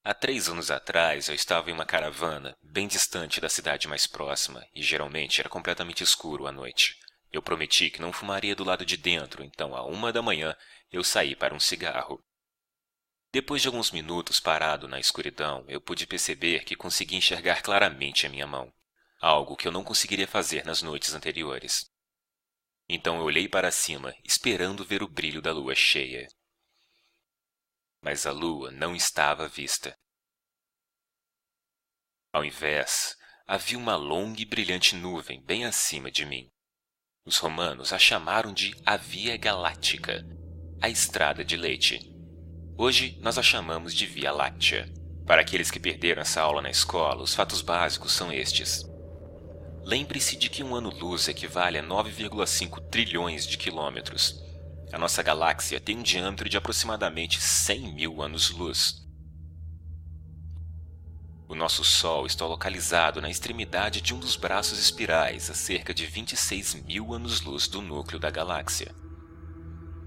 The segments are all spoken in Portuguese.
Há 3 anos atrás, eu estava em uma caravana, bem distante da cidade mais próxima, e geralmente era completamente escuro à noite. Eu prometi que não fumaria do lado de dentro, então, à 1 da manhã, eu saí para um cigarro. Depois de alguns minutos parado na escuridão, eu pude perceber que consegui enxergar claramente a minha mão, algo que eu não conseguiria fazer nas noites anteriores. Então eu olhei para cima, esperando ver o brilho da lua cheia. Mas a lua não estava à vista. Ao invés, havia uma longa e brilhante nuvem bem acima de mim. Os romanos a chamaram de a Via Galáctica, a Estrada de Leite. Hoje nós a chamamos de Via Láctea. Para aqueles que perderam essa aula na escola, os fatos básicos são estes. Lembre-se de que um ano-luz equivale a 9,5 trilhões de quilômetros. A nossa galáxia tem um diâmetro de aproximadamente 100 mil anos-luz. O nosso Sol está localizado na extremidade de um dos braços espirais, a cerca de 26 mil anos-luz do núcleo da galáxia.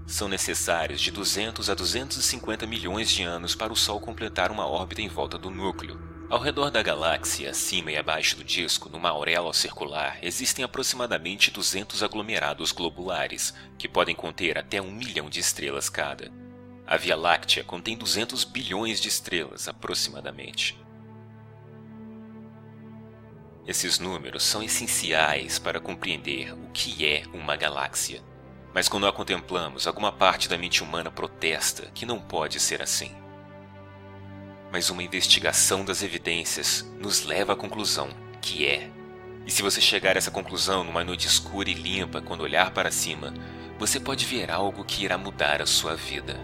São necessários de 200 a 250 milhões de anos para o Sol completar uma órbita em volta do núcleo. Ao redor da galáxia, acima e abaixo do disco, numa auréola circular, existem aproximadamente 200 aglomerados globulares, que podem conter até 1 milhão de estrelas cada. A Via Láctea contém 200 bilhões de estrelas, aproximadamente. Esses números são essenciais para compreender o que é uma galáxia. Mas quando a contemplamos, alguma parte da mente humana protesta que não pode ser assim. Mas uma investigação das evidências nos leva à conclusão que é. E se você chegar a essa conclusão numa noite escura e limpa, quando olhar para cima, você pode ver algo que irá mudar a sua vida.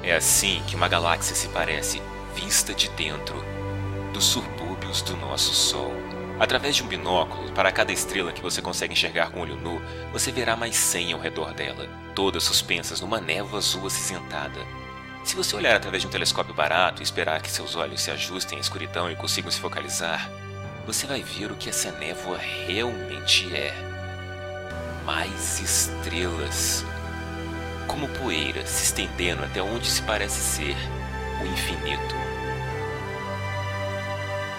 É assim que uma galáxia se parece, vista de dentro, dos subúrbios do nosso Sol. Através de um binóculo, para cada estrela que você consegue enxergar com o olho nu, você verá mais 100 ao redor dela, todas suspensas numa névoa azul acinzentada. Se você olhar através de um telescópio barato e esperar que seus olhos se ajustem à escuridão e consigam se focalizar, você vai ver o que essa névoa realmente é. Mais estrelas. Como poeira se estendendo até onde se parece ser o infinito.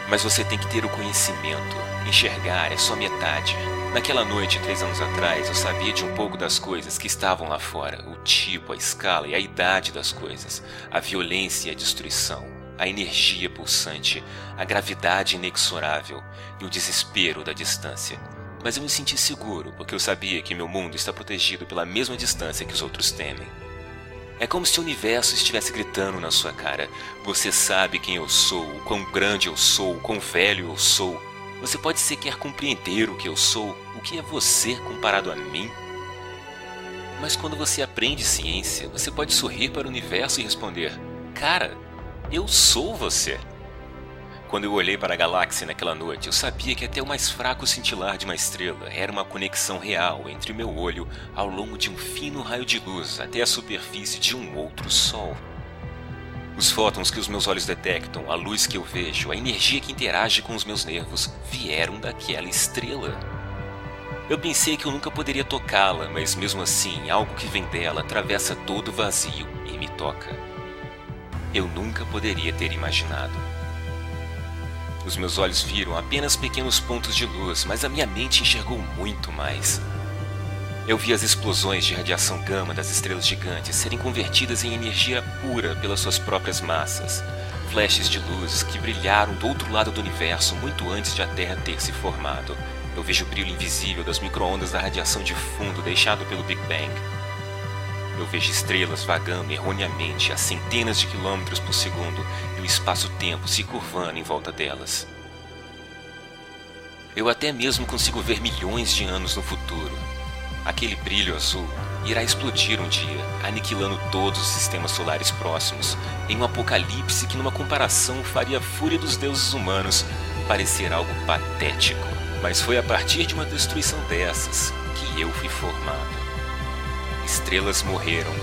Mas você tem que ter o conhecimento. Enxergar é só metade. Naquela noite, 3 anos atrás, eu sabia de um pouco das coisas que estavam lá fora. O tipo, a escala e a idade das coisas. A violência e a destruição. A energia pulsante. A gravidade inexorável. E o desespero da distância. Mas eu me senti seguro, porque eu sabia que meu mundo está protegido pela mesma distância que os outros temem. É como se o universo estivesse gritando na sua cara. Você sabe quem eu sou, o quão grande eu sou, o quão velho eu sou. Você pode sequer compreender o que eu sou, o que é você comparado a mim. Mas quando você aprende ciência, você pode sorrir para o universo e responder: cara, eu sou você. Quando eu olhei para a galáxia naquela noite, eu sabia que até o mais fraco cintilar de uma estrela era uma conexão real entre o meu olho ao longo de um fino raio de luz até a superfície de um outro Sol. Os fótons que os meus olhos detectam, a luz que eu vejo, a energia que interage com os meus nervos, vieram daquela estrela. Eu pensei que eu nunca poderia tocá-la, mas mesmo assim, algo que vem dela atravessa todo o vazio e me toca. Eu nunca poderia ter imaginado. Os meus olhos viram apenas pequenos pontos de luz, mas a minha mente enxergou muito mais. Eu vi as explosões de radiação gama das estrelas gigantes serem convertidas em energia pura pelas suas próprias massas. Flashes de luz que brilharam do outro lado do universo muito antes de a Terra ter se formado. Eu vejo o brilho invisível das micro-ondas da radiação de fundo deixado pelo Big Bang. Eu vejo estrelas vagando erroneamente a centenas de quilômetros por segundo e o espaço-tempo se curvando em volta delas. Eu até mesmo consigo ver milhões de anos no futuro. Aquele brilho azul irá explodir um dia, aniquilando todos os sistemas solares próximos, em um apocalipse que numa comparação faria a fúria dos deuses humanos parecer algo patético. Mas foi a partir de uma destruição dessas que eu fui formado. Estrelas morreram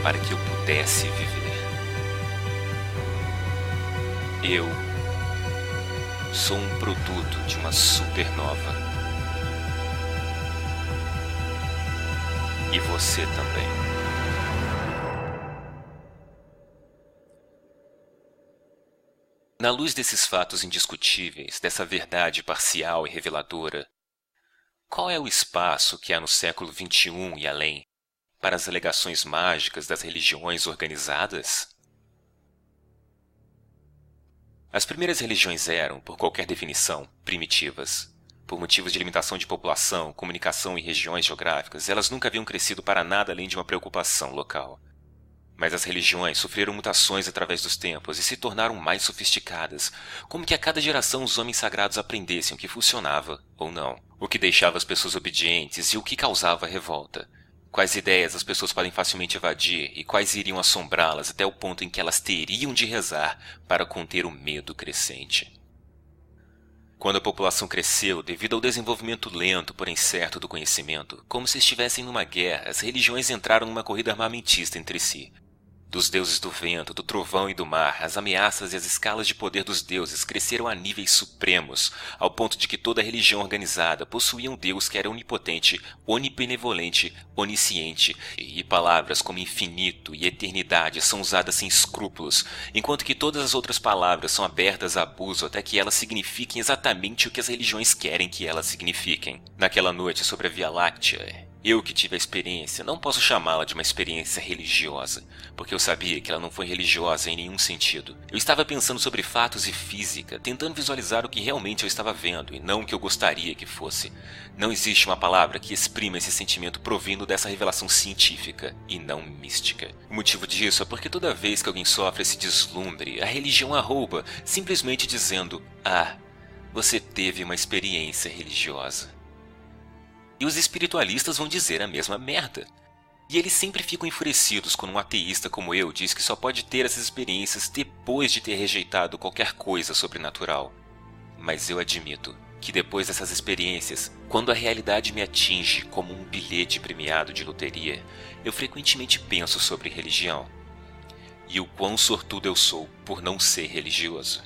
para que eu pudesse viver. Eu sou um produto de uma supernova. E você também. Na luz desses fatos indiscutíveis, dessa verdade parcial e reveladora, qual é o espaço que há no século XXI e além para as alegações mágicas das religiões organizadas? As primeiras religiões eram, por qualquer definição, primitivas. Por motivos de limitação de população, comunicação e regiões geográficas, elas nunca haviam crescido para nada além de uma preocupação local. Mas as religiões sofreram mutações através dos tempos e se tornaram mais sofisticadas, como que a cada geração os homens sagrados aprendessem o que funcionava ou não, o que deixava as pessoas obedientes e o que causava revolta. Quais ideias as pessoas podem facilmente evadir e quais iriam assombrá-las até o ponto em que elas teriam de rezar para conter o medo crescente. Quando a população cresceu devido ao desenvolvimento lento, porém certo do conhecimento, como se estivessem numa guerra, as religiões entraram numa corrida armamentista entre si. Dos deuses do vento, do trovão e do mar, as ameaças e as escalas de poder dos deuses cresceram a níveis supremos, ao ponto de que toda religião organizada possuía um deus que era onipotente, onibenevolente, onisciente, e palavras como infinito e eternidade são usadas sem escrúpulos, enquanto que todas as outras palavras são abertas a abuso até que elas signifiquem exatamente o que as religiões querem que elas signifiquem. Naquela noite sobre a Via Láctea, eu que tive a experiência, não posso chamá-la de uma experiência religiosa, porque eu sabia que ela não foi religiosa em nenhum sentido. Eu estava pensando sobre fatos e física, tentando visualizar o que realmente eu estava vendo e não o que eu gostaria que fosse. Não existe uma palavra que exprima esse sentimento provindo dessa revelação científica e não mística. O motivo disso é porque toda vez que alguém sofre esse deslumbre, a religião a rouba, simplesmente dizendo: "Ah, você teve uma experiência religiosa." E os espiritualistas vão dizer a mesma merda. E eles sempre ficam enfurecidos quando um ateísta como eu diz que só pode ter essas experiências depois de ter rejeitado qualquer coisa sobrenatural. Mas eu admito que depois dessas experiências, quando a realidade me atinge como um bilhete premiado de loteria, eu frequentemente penso sobre religião. E o quão sortudo eu sou por não ser religioso.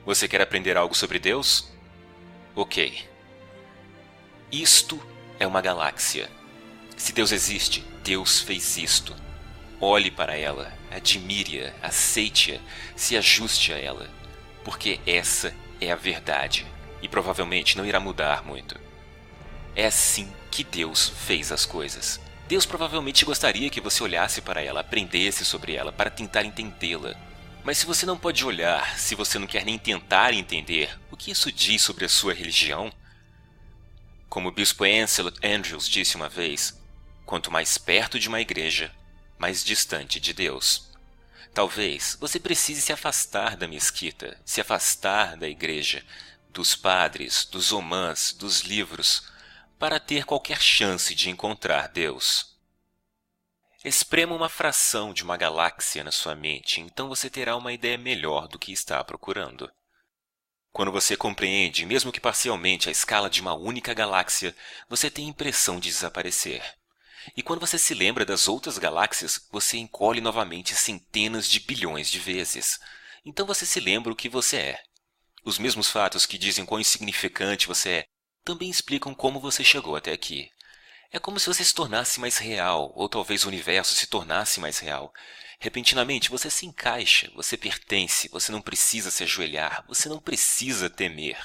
Você quer aprender algo sobre Deus? Ok. Isto é uma galáxia. Se Deus existe, Deus fez isto. Olhe para ela, admire-a, aceite-a, se ajuste a ela, porque essa é a verdade e provavelmente não irá mudar muito. É assim que Deus fez as coisas. Deus provavelmente gostaria que você olhasse para ela, aprendesse sobre ela para tentar entendê-la. Mas se você não pode olhar, se você não quer nem tentar entender, o que isso diz sobre a sua religião? Como o bispo Ansel Andrews disse uma vez, quanto mais perto de uma igreja, mais distante de Deus. Talvez você precise se afastar da mesquita, se afastar da igreja, dos padres, dos omãs, dos livros, para ter qualquer chance de encontrar Deus. Esprema uma fração de uma galáxia na sua mente, então você terá uma ideia melhor do que está procurando. Quando você compreende, mesmo que parcialmente, a escala de uma única galáxia, você tem a impressão de desaparecer. E quando você se lembra das outras galáxias, você encolhe novamente centenas de bilhões de vezes. Então você se lembra o que você é. Os mesmos fatos que dizem quão insignificante você é, também explicam como você chegou até aqui. É como se você se tornasse mais real, ou talvez o universo se tornasse mais real. Repentinamente você se encaixa, você pertence, você não precisa se ajoelhar, você não precisa temer.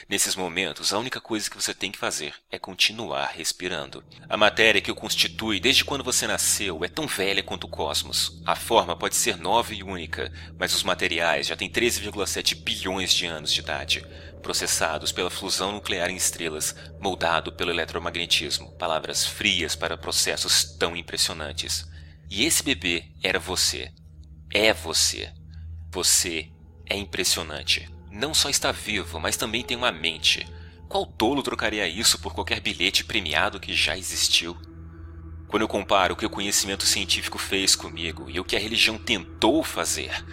Nesses momentos, a única coisa que você tem que fazer é continuar respirando. A matéria que o constitui desde quando você nasceu é tão velha quanto o cosmos. A forma pode ser nova e única, mas os materiais já têm 13,7 bilhões de anos de idade. Processados pela fusão nuclear em estrelas, moldado pelo eletromagnetismo, palavras frias para processos tão impressionantes. E esse bebê era você. É você. Você é impressionante. Não só está vivo, mas também tem uma mente. Qual tolo trocaria isso por qualquer bilhete premiado que já existiu? Quando eu comparo o que o conhecimento científico fez comigo e o que a religião tentou fazer,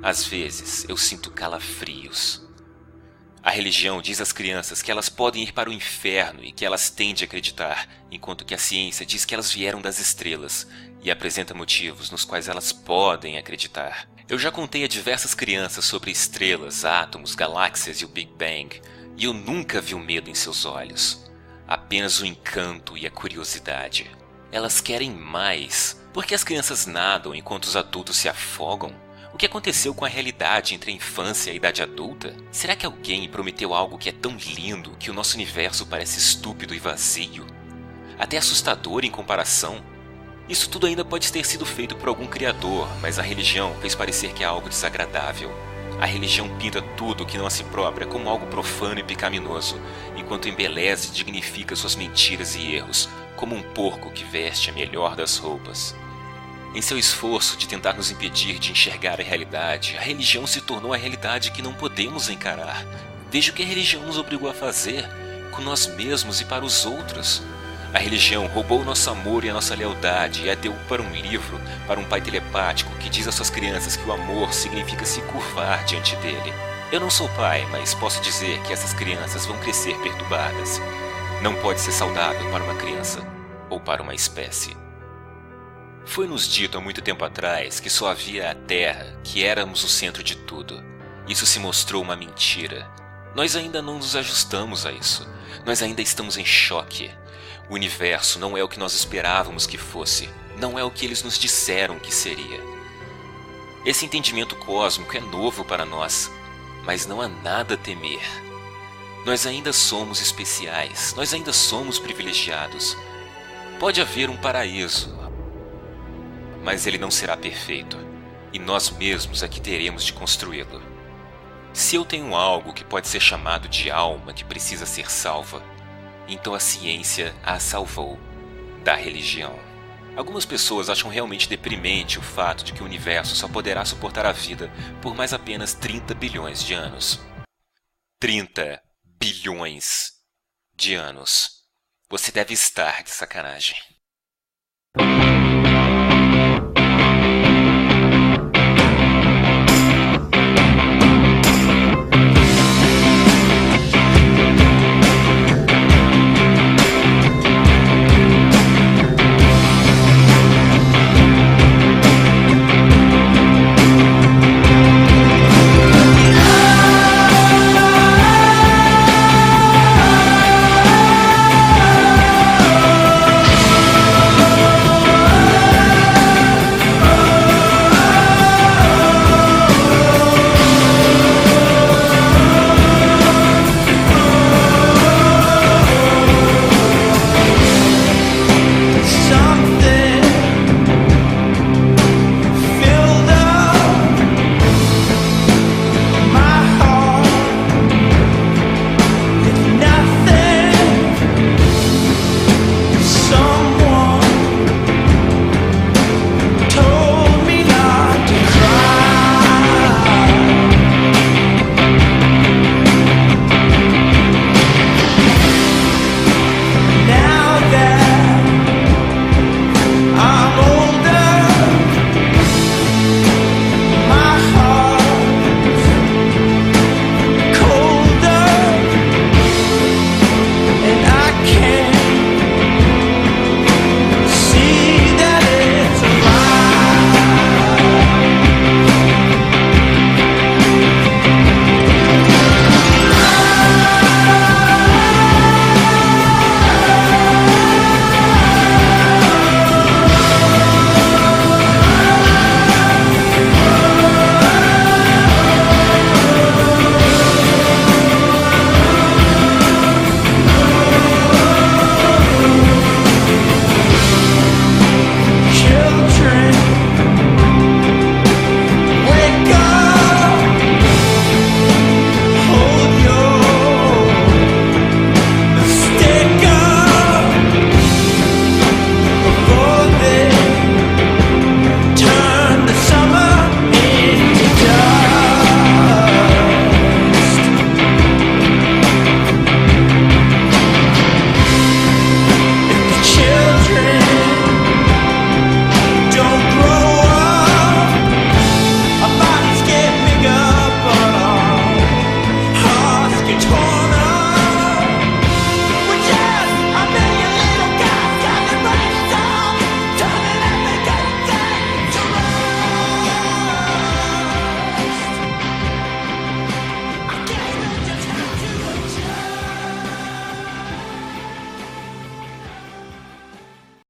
às vezes eu sinto calafrios. A religião diz às crianças que elas podem ir para o inferno e que elas têm de acreditar, enquanto que a ciência diz que elas vieram das estrelas e apresenta motivos nos quais elas podem acreditar. Eu já contei a diversas crianças sobre estrelas, átomos, galáxias e o Big Bang, e eu nunca vi o medo em seus olhos. Apenas o encanto e a curiosidade. Elas querem mais, Por que as crianças nadam enquanto os adultos se afogam? O que aconteceu com a realidade entre a infância e a idade adulta? Será que alguém prometeu algo que é tão lindo que o nosso universo parece estúpido e vazio? Até assustador em comparação? Isso tudo ainda pode ter sido feito por algum criador, mas a religião fez parecer que é algo desagradável. A religião pinta tudo que não a si própria como algo profano e pecaminoso, enquanto embeleza e dignifica suas mentiras e erros, como um porco que veste a melhor das roupas. Em seu esforço de tentar nos impedir de enxergar a realidade, a religião se tornou a realidade que não podemos encarar. Veja o que a religião nos obrigou a fazer, com nós mesmos e para os outros. A religião roubou o nosso amor e a nossa lealdade e a deu para um livro, para um pai telepático que diz às suas crianças que o amor significa se curvar diante dele. Eu não sou pai, mas posso dizer que essas crianças vão crescer perturbadas. Não pode ser saudável para uma criança ou para uma espécie. Foi-nos dito há muito tempo atrás que só havia a Terra, que éramos o centro de tudo. Isso se mostrou uma mentira. Nós ainda não nos ajustamos a isso. Nós ainda estamos em choque. O universo não é o que nós esperávamos que fosse. Não é o que eles nos disseram que seria. Esse entendimento cósmico é novo para nós, mas não há nada a temer. Nós ainda somos especiais. Nós ainda somos privilegiados. Pode haver um paraíso, mas ele não será perfeito, e nós mesmos é que teremos de construí-lo. Se eu tenho algo que pode ser chamado de alma que precisa ser salva, então a ciência a salvou da religião. Algumas pessoas acham realmente deprimente o fato de que o universo só poderá suportar a vida por mais apenas 30 bilhões de anos. 30 bilhões de anos. Você deve estar de sacanagem.